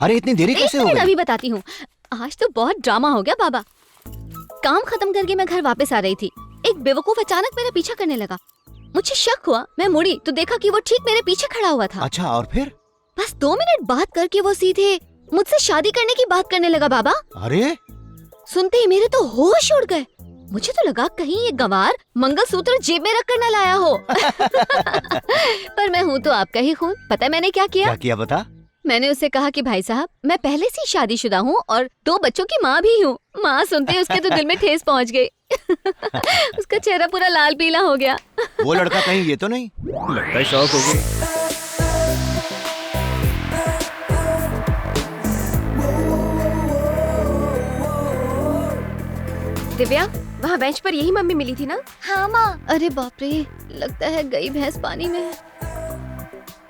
अरे इतनी देरी कैसे हो मैं गई? अभी बताती हूँ। आज तो बहुत ड्रामा हो गया बाबा। काम खत्म करके मैं घर वापस आ रही थी, एक बेवकूफ अचानक मेरा पीछा करने लगा। मुझे शक हुआ, मैं मुड़ी तो देखा कि वो ठीक मेरे पीछे खड़ा हुआ था। अच्छा, और फिर? बस 2 मिनट बात करके वो सीधे मुझसे शादी करने की बात करने लगा बाबा। अरे सुनते ही मेरे तो होश उड़ गए। मुझे तो लगा कहीं ये गंवार मंगलसूत्र जेब में रख कर न लाया हो। पर मैं हूँ तो आपका ही खून। पता है मैंने क्या किया? क्या किया बता? मैंने उससे कहा कि भाई साहब, मैं पहले से ही शादीशुदा हूँ और 2 बच्चों की माँ भी हूँ। माँ सुनते ही उसके तो दिल में ठेस पहुँच गई। उसका चेहरा पूरा लाल पीला हो गया। वो लड़का कहीं ये तो नहीं? लगता है शौक हो गई। दिव्या, वहाँ बेंच पर यही मम्मी मिली थी ना? हाँ माँ। अरे बाप रे, लगता है गई भैंस पानी में।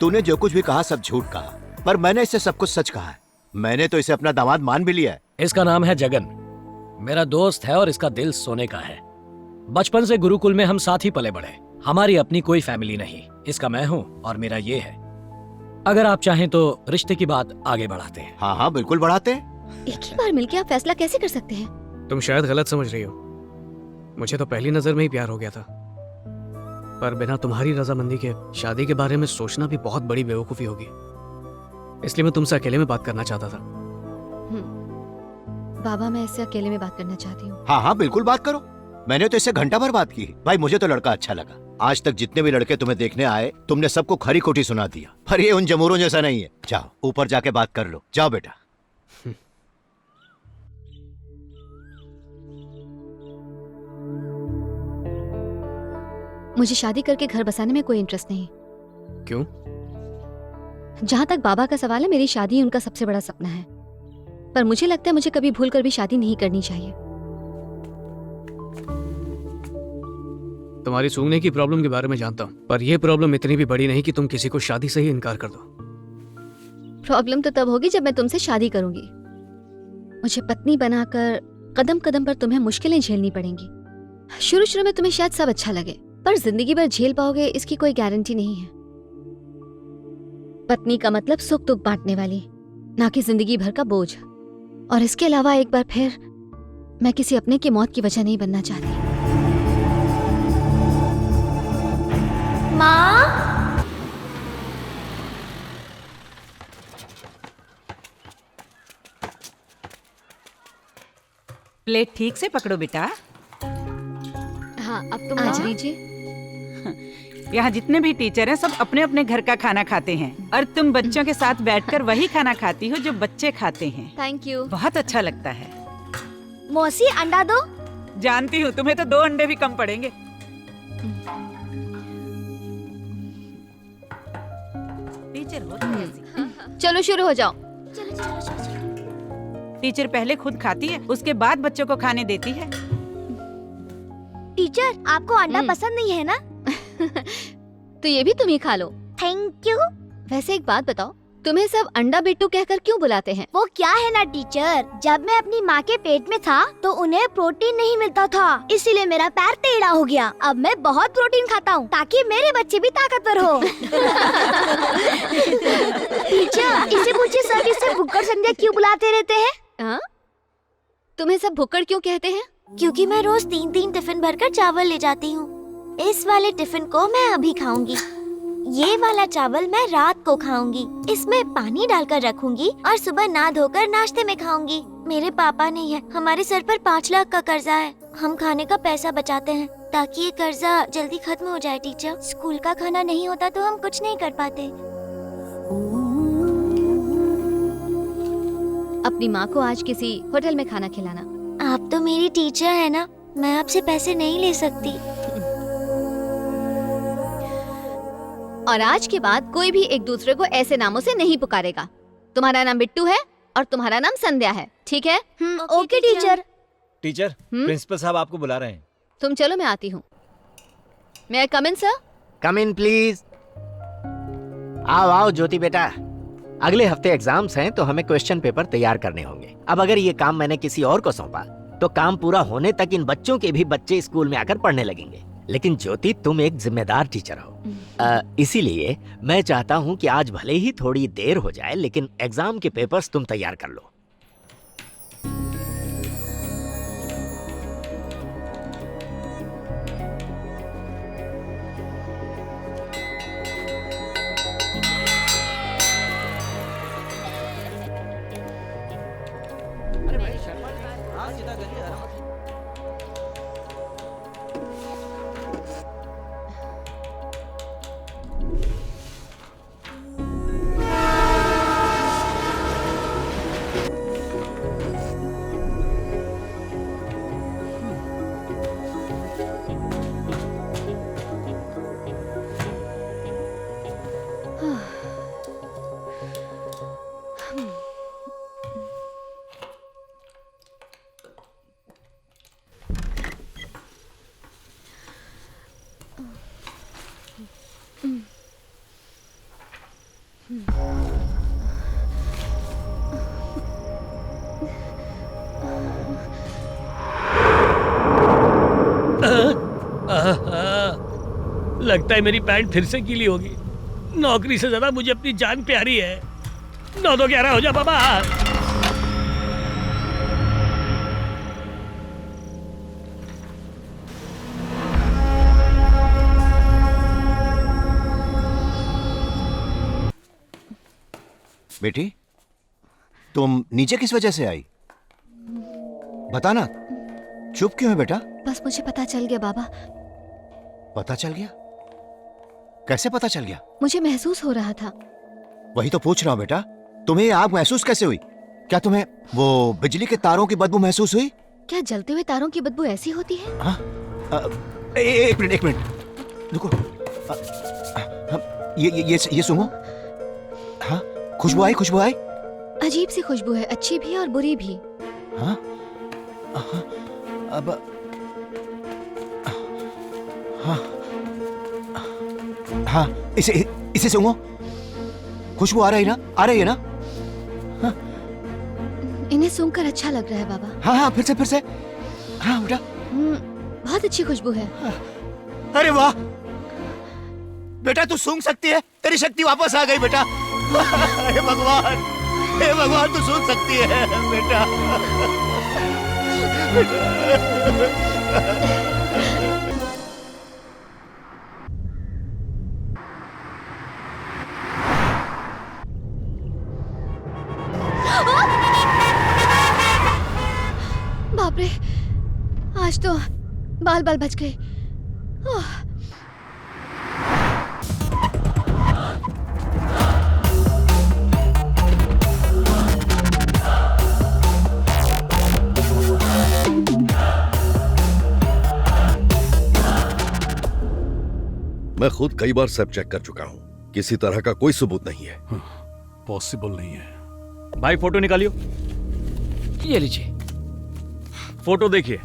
तूने जो कुछ भी कहा सब झूठ कहा, पर मैंने इससे सब कुछ सच कहा है। मैंने तो इसे अपना दामाद मान भी लिया है। इसका नाम है जगन, मेरा दोस्त है और इसका दिल सोने का है। बचपन से गुरुकुल में हम साथ ही पले बढ़े। हमारी अपनी कोई फैमिली नहीं। इसका मैं हूँ और मेरा ये है। अगर आप चाहें तो रिश्ते की बात आगे बढ़ाते हैं। हाँ हाँ बिल्कुल बढ़ाते हैं। एक ही बार मिलके आप फैसला कैसे कर सकते हैं? तुम शायद गलत समझ रही हो। मुझे तो पहली नजर में ही प्यार हो गया था, पर बिना तुम्हारी रजामंदी के शादी के बारे में सोचना भी बहुत बड़ी बेवकूफी होगी। इसलिए मैं तुमसे अकेले में बात करना चाहता था। बाबा, मैं इससे अकेले में बात करना चाहती हूँ। हाँ हाँ बिल्कुल बात करो। मैंने तो इससे घंटा भर बात की। भाई मुझे तो लड़का अच्छा लगा। आज तक जितने भी लड़के तुम्हें देखने आए, तुमने सबको खरी खोटी सुना दिया। पर ये उन जमूरों जैसा नहीं है। जाओ ऊपर जाके बात कर लो। जाओ बेटा। मुझे शादी करके घर बसाने में कोई इंटरेस्ट नहीं। क्यों? जहाँ तक बाबा का सवाल है, मेरी शादी ही उनका सबसे बड़ा सपना है। पर मुझे लगता है मुझे कभी भूल कर भी शादी नहीं करनी चाहिए। तुम्हारी सूंघने की प्रॉब्लम के बारे में जानता हूँ, पर यह प्रॉब्लम इतनी भी बड़ी नहीं कि तुम किसी को शादी से ही इनकार कर दो। प्रॉब्लम तो तब होगी जब मैं तुमसे शादी करूंगी। मुझे पत्नी बनाकर कदम कदम पर तुम्हें मुश्किलें झेलनी पड़ेंगी। शुरू शुरू में तुम्हें शायद सब अच्छा लगे, पर जिंदगी भर झेल पाओगे इसकी कोई गारंटी नहीं है। पत्नी का मतलब सुख दुख बांटने वाली, ना कि जिंदगी भर का बोझ। और इसके अलावा एक बार फिर मैं किसी अपने की मौत की वजह नहीं बनना चाहती। माँ, प्लेट ठीक से पकड़ो बेटा। हाँ, अब तुम हाँ। आज लीजिए। यहाँ जितने भी टीचर हैं सब अपने अपने घर का खाना खाते हैं और तुम बच्चों के साथ बैठकर वही खाना खाती हो जो बच्चे खाते हैं। Thank you. बहुत अच्छा लगता है। मौसी अंडा दो। जानती हूँ तुम्हें तो 2 अंडे भी कम पड़ेंगे। टीचर हो तुम ऐसी। चलो शुरू हो जाओ। चलो चलो चलो चलो। टीचर पहले खुद खाती है, उसके बाद बच्चों को खाने देती है। टीचर, आपको अंडा पसंद नहीं है ना? तो ये भी तुम ही खा लो। Thank you. वैसे एक बात बताओ, तुम्हें सब अंडा बिट्टू कहकर क्यों बुलाते हैं? वो क्या है ना टीचर, जब मैं अपनी माँ के पेट में था तो उन्हें प्रोटीन नहीं मिलता था, इसीलिए मेरा पैर टेढ़ा हो गया। अब मैं बहुत प्रोटीन खाता हूँ ताकि मेरे बच्चे भी ताकतवर हो। टीचर, इसे पूछिए सर इसे भुक्कड़ संध्या क्यों बुलाते रहते हैं? हाँ? तुम्हें सब भुक्कड़ क्यों कहते हैं? क्योंकि मैं रोज 3-3 टिफिन भरकर चावल ले जाती हूँ। इस वाले टिफिन को मैं अभी खाऊंगी, ये वाला चावल मैं रात को खाऊंगी, इसमें पानी डालकर रखूंगी और सुबह नहा धोकर नाश्ते में खाऊंगी। मेरे पापा नहीं है, हमारे सर पर 5 लाख का कर्जा है। हम खाने का पैसा बचाते हैं ताकि ये कर्जा जल्दी खत्म हो जाए। टीचर, स्कूल का खाना नहीं होता तो हम कुछ नहीं कर पाते। अपनी माँ को आज किसी होटल में खाना खिलाना। आप तो मेरी टीचर है ना, मैं आपसे पैसे नहीं ले सकती। और आज के बाद कोई भी एक दूसरे को ऐसे नामों से नहीं पुकारेगा। तुम्हारा नाम बिट्टू है और तुम्हारा नाम संध्या है, ठीक है? Okay teacher. टीचर, प्रिंसिपल साहब आपको बुला रहे हैं। तुम चलो, मैं आती हूँ। मैं कम इन सर? Come in please. आओ आओ ज्योति बेटा, अगले हफ्ते एग्जाम्स हैं तो हमें क्वेश्चन पेपर तैयार करने होंगे। अब अगर ये काम मैंने किसी और को सौंपा तो काम पूरा होने तक इन बच्चों के भी बच्चे स्कूल में आकर पढ़ने लगेंगे। लेकिन ज्योति तुम एक जिम्मेदार टीचर हो, इसीलिए मैं चाहता हूँ कि आज भले ही थोड़ी देर हो जाए, लेकिन एग्जाम के पेपर्स तुम तैयार कर लो। लगता है मेरी पैंट फिर से गीली होगी। नौकरी से ज्यादा मुझे अपनी जान प्यारी है। 9-2-11 हो जा बाबा। बेटी, तुम नीचे किस वजह से आई? बताना, चुप क्यों है बेटा? बस मुझे पता चल गया बाबा। पता चल गया? कैसे पता चल गया? मुझे महसूस हो रहा था। वही तो पूछ रहा हूँ बेटा, तुम्हें ये आग महसूस कैसे हुई? क्या तुम्हें वो बिजली के तारों की बदबू महसूस हुई? क्या जलते हुए तारों की बदबू ऐसी होती है? हाँ? एक मिनट रुको। ये सुनो। हाँ, खुशबू आई? अजीब सी खुशबू है, अच्छी भी और बुरी भी। हाँ? अब हाँ, इसे सूंघो। खुशबू आ रही है ना? हाँ? इन्हें सूंघकर अच्छा लग रहा है बाबा। हाँ, फिर से। हाँ बेटा, बहुत अच्छी खुशबू है। अरे वाह बेटा, तू सूंघ सकती है। तेरी शक्ति वापस आ गई बेटा। हे भगवान, तू सूंघ सकती है बेटा। बाप रे, आज तो बाल बच गए। मैं खुद कई बार सब चेक कर चुका हूँ, किसी तरह का कोई सबूत नहीं है। पॉसिबल नहीं है। भाई फोटो निकालियो। ये लीजिए, फोटो देखिए।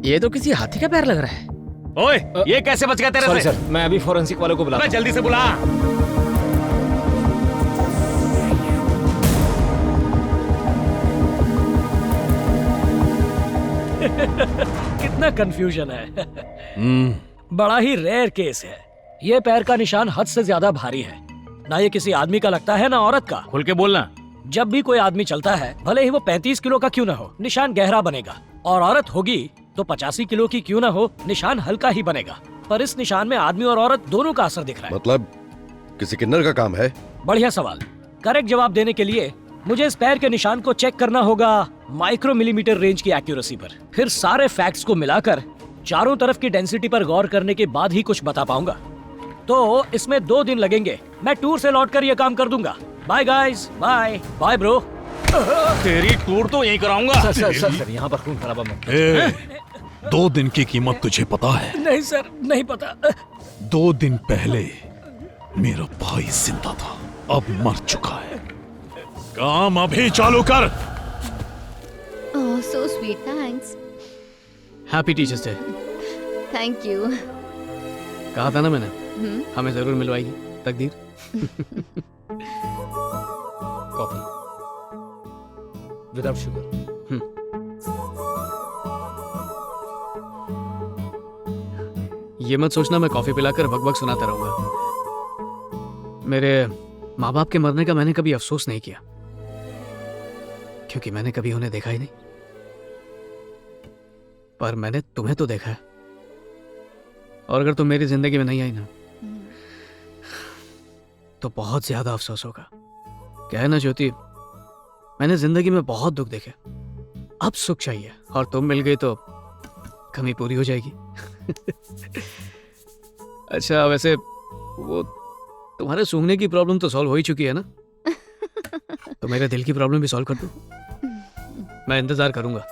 ये तो किसी हाथी का पैर लग रहा है। ओए, ये कैसे बच गया तेरे सॉरी से? सर, मैं अभी फोरेंसिक वालों को बुला। अबे जल्दी से बुला। कितना कंफ्यूजन है। बड़ा ही रेयर केस है। ये पैर का निशान हद से ज्यादा भारी है। ना ये किसी आदमी का लगता है ना औरत का। खुल के बोलना। जब भी कोई आदमी चलता है, भले ही वो 35 किलो का क्यों ना हो, निशान गहरा बनेगा। और औरत होगी तो 85 किलो की क्यों ना हो, निशान हल्का ही बनेगा। पर इस निशान में आदमी और औरत दोनों का असर दिख रहा है। मतलब किसी किन्नर का काम है? बढ़िया सवाल। करेक्ट जवाब देने के लिए मुझे इस पैर के निशान को चेक करना होगा माइक्रो मिलीमीटर रेंज की एक्यूरेसी पर। फिर सारे फैक्ट्स को मिलाकर चारों तरफ की डेंसिटी पर गौर करने के बाद ही कुछ बता पाऊंगा। तो इसमें 2 दिन लगेंगे। मैं टूर से लौटकर ये काम कर दूंगा। Bye guys, bye bye bro. तेरी टूर तो यहीं कराऊंगा। सर यहाँ पर खून खराबा मत। 2 दिन की कीमत तुझे पता है? नहीं सर, नहीं पता। 2 दिन पहले मेरा भाई जिंदा था, अब मर चुका है। काम अभी चालू कर। Oh so sweet, thanks. Happy teachers day. Thank you. कहा था ना मैंने, हमें जरूर मिलवाएगी तकदीर। Coffee without sugar. ये मत सोचना मैं कॉफी पिलाकर भगभग सुनाता रहूंगा। मेरे माँ बाप के मरने का मैंने कभी अफसोस नहीं किया, क्योंकि मैंने कभी उन्हें देखा ही नहीं। पर मैंने तुम्हें तो देखा है, और अगर तुम मेरी जिंदगी में नहीं आई ना, तो बहुत ज्यादा अफसोस होगा। क्या है ना ज्योति, मैंने जिंदगी में बहुत दुख देखे, अब सुख चाहिए, और तुम मिल गई तो कमी पूरी हो जाएगी। अच्छा वैसे वो तुम्हारे सूंघने की प्रॉब्लम तो सॉल्व हो ही चुकी है ना? तो मेरे दिल की प्रॉब्लम भी सॉल्व कर दो। मैं इंतजार करूंगा।